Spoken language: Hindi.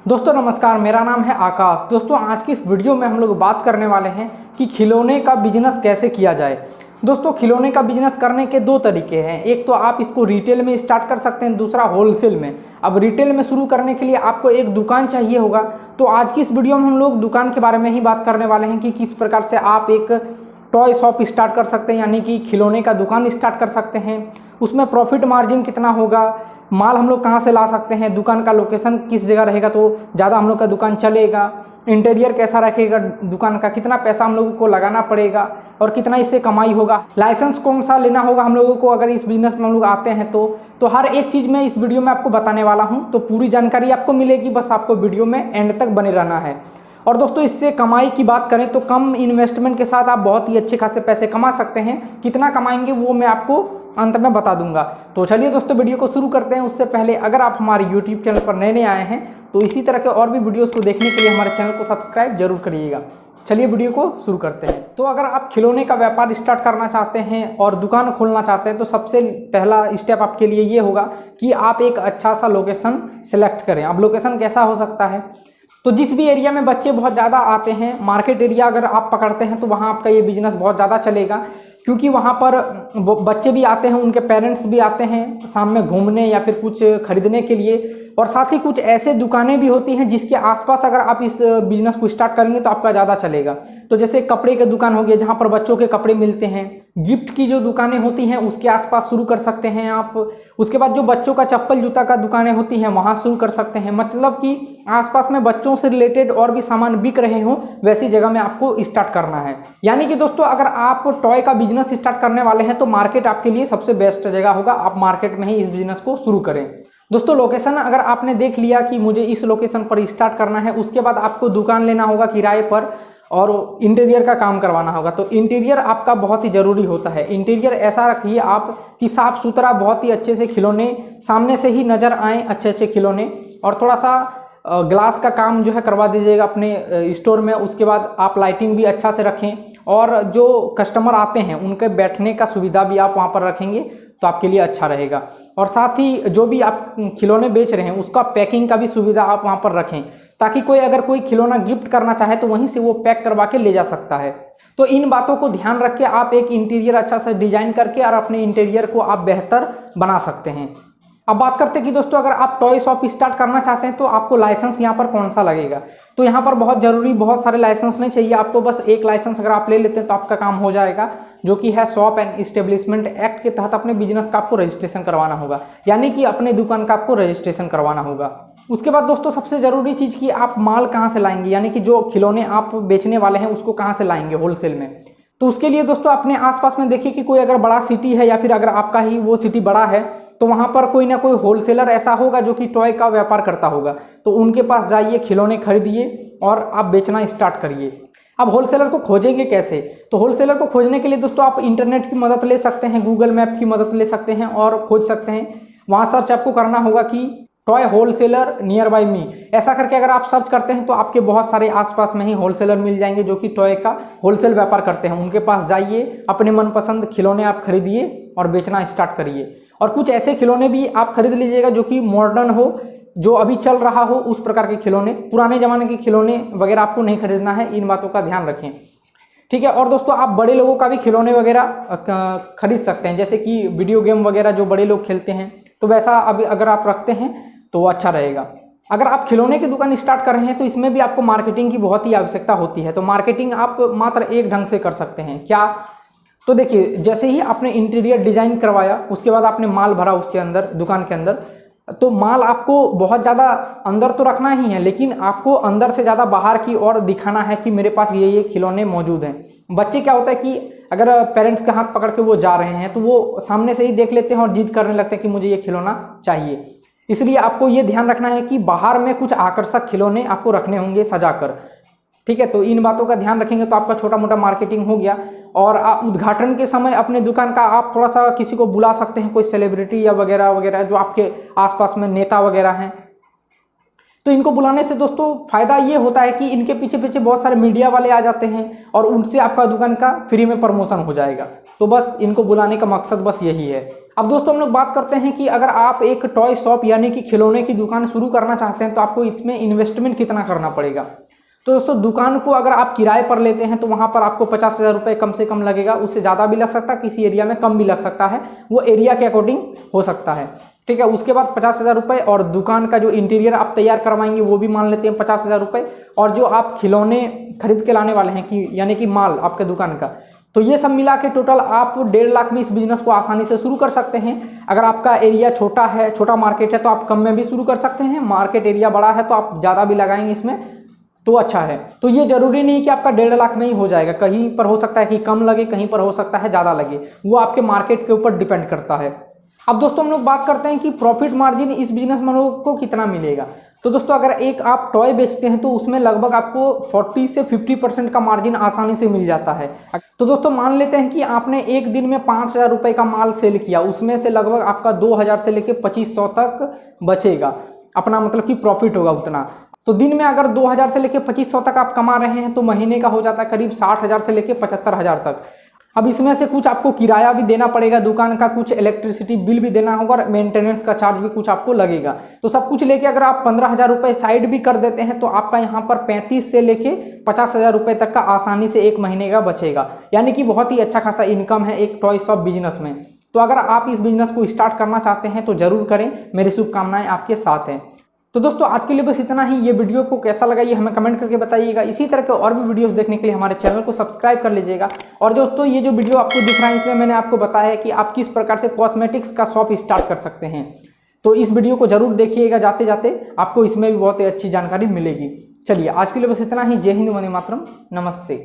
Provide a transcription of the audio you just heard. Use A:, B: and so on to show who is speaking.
A: दोस्तों नमस्कार, मेरा नाम है आकाश। दोस्तों आज की इस वीडियो में हम लोग बात करने वाले हैं कि खिलौने का बिजनेस कैसे किया जाए। दोस्तों खिलौने का बिजनेस करने के दो तरीके हैं। एक तो आप इसको रिटेल में स्टार्ट कर सकते हैं, दूसरा होलसेल में। अब रिटेल में शुरू करने के लिए आपको एक दुकान चाहिए होगा। तो आज की इस वीडियो में हम लोग दुकान के बारे में ही बात करने वाले हैं कि किस प्रकार से आप एक टॉय शॉप स्टार्ट कर सकते हैं, यानी कि खिलौने का दुकान स्टार्ट कर सकते हैं। उसमें प्रॉफिट मार्जिन कितना होगा, माल हम लोग कहाँ से ला सकते हैं, दुकान का लोकेशन किस जगह रहेगा तो ज़्यादा हम लोग का दुकान चलेगा, इंटीरियर कैसा रखेगा दुकान का, कितना पैसा हम लोगों को लगाना पड़ेगा और कितना इससे कमाई होगा, लाइसेंस कौन सा लेना होगा हम लोगों को अगर इस बिज़नेस में हम लोग आते हैं तो हर एक चीज़ मैं इस वीडियो में आपको बताने वाला हूँ। तो पूरी जानकारी आपको मिलेगी, बस आपको वीडियो में एंड तक बने रहना है। और दोस्तों इससे कमाई की बात करें तो कम इन्वेस्टमेंट के साथ आप बहुत ही अच्छे खासे पैसे कमा सकते हैं। कितना कमाएंगे वो मैं आपको अंत में बता दूंगा। तो चलिए दोस्तों वीडियो को शुरू करते हैं। उससे पहले अगर आप हमारे YouTube चैनल पर नए आए हैं तो इसी तरह के और भी वीडियोस को देखने के लिए हमारे चैनल को सब्सक्राइब जरूर करिएगा। चलिए वीडियो को शुरू करते हैं। तो अगर आप खिलौने का व्यापार स्टार्ट करना चाहते हैं और दुकान खोलना चाहते हैं तो सबसे पहला स्टेप आपके लिए ये होगा कि आप एक अच्छा सा लोकेशन सेलेक्ट करें। अब लोकेशन कैसा हो सकता है, तो जिस भी एरिया में बच्चे बहुत ज़्यादा आते हैं, मार्केट एरिया अगर आप पकड़ते हैं तो वहाँ आपका ये बिजनेस बहुत ज़्यादा चलेगा, क्योंकि वहाँ पर बच्चे भी आते हैं, उनके पेरेंट्स भी आते हैं शाम में घूमने या फिर कुछ खरीदने के लिए। और साथ ही कुछ ऐसे दुकानें भी होती हैं जिसके आसपास अगर आप इस बिजनेस को स्टार्ट करेंगे तो आपका ज़्यादा चलेगा। तो जैसे कपड़े के दुकान हो गए जहाँ पर बच्चों के कपड़े मिलते हैं, गिफ्ट की जो दुकानें होती हैं उसके आसपास शुरू कर सकते हैं आप। उसके बाद जो बच्चों का चप्पल जूता का दुकानें होती हैं वहाँ शुरू कर सकते हैं। मतलब कि आसपास में बच्चों से रिलेटेड और भी सामान बिक रहे हों वैसी जगह में आपको स्टार्ट करना है। यानी कि दोस्तों अगर आप टॉय का बिजनेस स्टार्ट करने वाले हैं तो मार्केट आपके लिए सबसे बेस्ट जगह होगा। आप मार्केट में ही इस बिजनेस को शुरू करें। दोस्तों लोकेशन अगर आपने देख लिया कि मुझे इस लोकेशन पर स्टार्ट करना है, उसके बाद आपको दुकान लेना होगा किराए पर और इंटीरियर का काम करवाना होगा। तो इंटीरियर आपका बहुत ही ज़रूरी होता है। इंटीरियर ऐसा रखिए आप कि साफ़ सुथरा, बहुत ही अच्छे से खिलौने सामने से ही नज़र आएँ, अच्छे अच्छे खिलौने। और थोड़ा सा ग्लास का काम जो है करवा दीजिएगा अपने स्टोर में। उसके बाद आप लाइटिंग भी अच्छा से रखें और जो कस्टमर आते हैं उनके बैठने का सुविधा भी आप वहाँ पर रखेंगे तो आपके लिए अच्छा रहेगा। और साथ ही जो भी आप खिलौने बेच रहे हैं उसका पैकिंग का भी सुविधा आप वहाँ पर रखें, ताकि अगर कोई खिलौना गिफ्ट करना चाहे तो वहीं से वो पैक करवा के ले जा सकता है। तो इन बातों को ध्यान रख के आप एक इंटीरियर अच्छा सा डिजाइन करके और अपने इंटीरियर को आप बेहतर बना सकते हैं। अब बात करते हैं कि दोस्तों अगर आप टॉय शॉप स्टार्ट करना चाहते हैं तो आपको लाइसेंस यहाँ पर कौन सा लगेगा। तो यहाँ पर बहुत सारे लाइसेंस नहीं चाहिए आपको, बस एक लाइसेंस अगर आप ले लेते हैं तो आपका काम हो जाएगा, जो कि है शॉप एंड इस्टेब्लिशमेंट एक्ट के तहत अपने बिजनेस का आपको रजिस्ट्रेशन करवाना होगा, यानी कि अपने दुकान का आपको रजिस्ट्रेशन करवाना होगा। उसके बाद दोस्तों सबसे ज़रूरी चीज़ कि आप माल कहाँ से लाएंगे, यानी कि जो खिलौने आप बेचने वाले हैं उसको कहाँ से लाएंगे होलसेल में। तो उसके लिए दोस्तों अपने आसपास में देखिए कि कोई अगर बड़ा सिटी है या फिर अगर आपका ही वो सिटी बड़ा है तो वहाँ पर कोई ना कोई होलसेलर ऐसा होगा जो कि टॉय का व्यापार करता होगा। तो उनके पास जाइए, खिलौने खरीदिए और आप बेचना स्टार्ट करिए। अब होलसेलर को खोजेंगे कैसे, तो होलसेलर को खोजने के लिए दोस्तों आप इंटरनेट की मदद ले सकते हैं, गूगल मैप की मदद ले सकते हैं और खोज सकते हैं। वहाँ सर्च आपको करना होगा कि टॉय होलसेलर नियर बाई मी, ऐसा करके अगर आप सर्च करते हैं तो आपके बहुत सारे आसपास में ही होलसेलर मिल जाएंगे जो कि टॉय का होलसेल व्यापार करते हैं। उनके पास जाइए, अपने मनपसंद खिलौने आप खरीदिए और बेचना स्टार्ट करिए। और कुछ ऐसे खिलौने भी आप खरीद लीजिएगा जो कि मॉडर्न हो, जो अभी चल रहा हो उस प्रकार के खिलौने। पुराने ज़माने के खिलौने वगैरह आपको नहीं खरीदना है, इन बातों का ध्यान रखें, ठीक है। और दोस्तों आप बड़े लोगों का भी खिलौने वगैरह खरीद सकते हैं, जैसे कि वीडियो गेम वगैरह जो बड़े लोग खेलते हैं, तो वैसा अभी अगर आप रखते हैं तो अच्छा रहेगा। अगर आप खिलौने की दुकान स्टार्ट कर रहे हैं तो इसमें भी आपको मार्केटिंग की बहुत ही आवश्यकता होती है। तो मार्केटिंग आप मात्र एक ढंग से कर सकते हैं। क्या, तो देखिए जैसे ही आपने इंटीरियर डिजाइन करवाया, उसके बाद आपने माल भरा उसके अंदर, दुकान के अंदर, तो माल आपको बहुत ज़्यादा अंदर तो रखना ही है, लेकिन आपको अंदर से ज़्यादा बाहर की ओर दिखाना है कि मेरे पास ये खिलौने मौजूद हैं। बच्चे क्या होता है कि अगर पेरेंट्स के हाथ पकड़ के वो जा रहे हैं तो वो सामने से ही देख लेते हैं और जिद करने लगते हैं कि मुझे ये खिलौना चाहिए। इसलिए आपको ये ध्यान रखना है कि बाहर में कुछ आकर्षक खिलौने आपको रखने होंगे सजाकर, ठीक है। तो इन बातों का ध्यान रखेंगे तो आपका छोटा मोटा मार्केटिंग हो गया। और उद्घाटन के समय अपने दुकान का आप थोड़ा सा किसी को बुला सकते हैं, कोई सेलिब्रिटी या वगैरह वगैरह जो आपके आसपास में नेता वगैरह हैं। तो इनको बुलाने से दोस्तों फायदा ये होता है कि इनके पीछे पीछे बहुत सारे मीडिया वाले आ जाते हैं और उनसे आपका दुकान का फ्री में प्रमोशन हो जाएगा। तो बस इनको बुलाने का मकसद बस यही है। अब दोस्तों हम लोग बात करते हैं कि अगर आप एक टॉय शॉप यानी कि खिलौने की दुकान शुरू करना चाहते हैं तो आपको इसमें इन्वेस्टमेंट कितना करना पड़ेगा। तो दोस्तों दुकान को अगर आप किराए पर लेते हैं तो वहाँ पर आपको 50,000 रुपये कम से कम लगेगा, उससे ज़्यादा भी लग सकता है, किसी एरिया में कम भी लग सकता है, वो एरिया के अकॉर्डिंग हो सकता है, ठीक है। उसके बाद 50,000 रुपये और दुकान का जो इंटीरियर आप तैयार करवाएंगे वो भी मान लेते हैं 50,000 रुपये, और जो आप खिलौने खरीद के लाने वाले हैं कि यानी कि माल आपके दुकान का, तो ये सब मिला के टोटल आप 1.5 लाख में इस बिजनेस को आसानी से शुरू कर सकते हैं। अगर आपका एरिया छोटा है, छोटा मार्केट है, तो आप कम में भी शुरू कर सकते हैं। मार्केट एरिया बड़ा है तो आप ज़्यादा भी लगाएंगे इसमें तो अच्छा है। तो ये जरूरी नहीं कि आपका 1.5 लाख में ही हो जाएगा, कहीं पर हो सकता है कि कम लगे, कहीं पर हो सकता है ज़्यादा लगे, वो आपके मार्केट के ऊपर डिपेंड करता है। अब दोस्तों हम लोग बात करते हैं कि प्रॉफिट मार्जिन इस बिजनेस में लोगों को कितना मिलेगा। तो दोस्तों अगर एक आप टॉय बेचते हैं तो उसमें लगभग आपको 40 से 50% का मार्जिन आसानी से मिल जाता है। तो दोस्तों मान लेते हैं कि आपने एक दिन में 5,000 रुपये का माल सेल किया, उसमें से लगभग आपका 2,000 से लेकर 2,500 तक बचेगा, अपना मतलब कि प्रॉफिट होगा उतना। तो दिन में अगर 2,000 से लेकर 2,500 तक आप कमा रहे हैं तो महीने का हो जाता है करीब 60,000 से लेकर 75,000 तक। अब इसमें से कुछ आपको किराया भी देना पड़ेगा दुकान का, कुछ इलेक्ट्रिसिटी बिल भी देना होगा और मेंटेनेंस का चार्ज भी कुछ आपको लगेगा। तो सब कुछ लेके अगर आप 15,000 रुपये साइड भी कर देते हैं तो आपका यहाँ पर 35 से लेके 50,000 रुपये तक का आसानी से एक महीने का बचेगा, यानी कि बहुत ही अच्छा खासा इनकम है एक टॉय शॉप बिजनेस में। तो अगर आप इस बिजनेस को स्टार्ट करना चाहते हैं तो जरूर करें, मेरी शुभकामनाएं आपके साथ हैं। तो दोस्तों आज के लिए बस इतना ही। ये वीडियो को कैसा लगा ये हमें कमेंट करके बताइएगा। इसी तरह के और भी वीडियोस देखने के लिए हमारे चैनल को सब्सक्राइब कर लीजिएगा। और दोस्तों ये जो वीडियो आपको दिख रहा है इसमें मैंने आपको बताया है कि आप किस प्रकार से कॉस्मेटिक्स का शॉप स्टार्ट कर सकते हैं, तो इस वीडियो को जरूर देखिएगा, जाते जाते आपको इसमें भी बहुत ही अच्छी जानकारी मिलेगी। चलिए आज के लिए बस इतना ही। जय हिंद, वंदे मातरम, नमस्ते।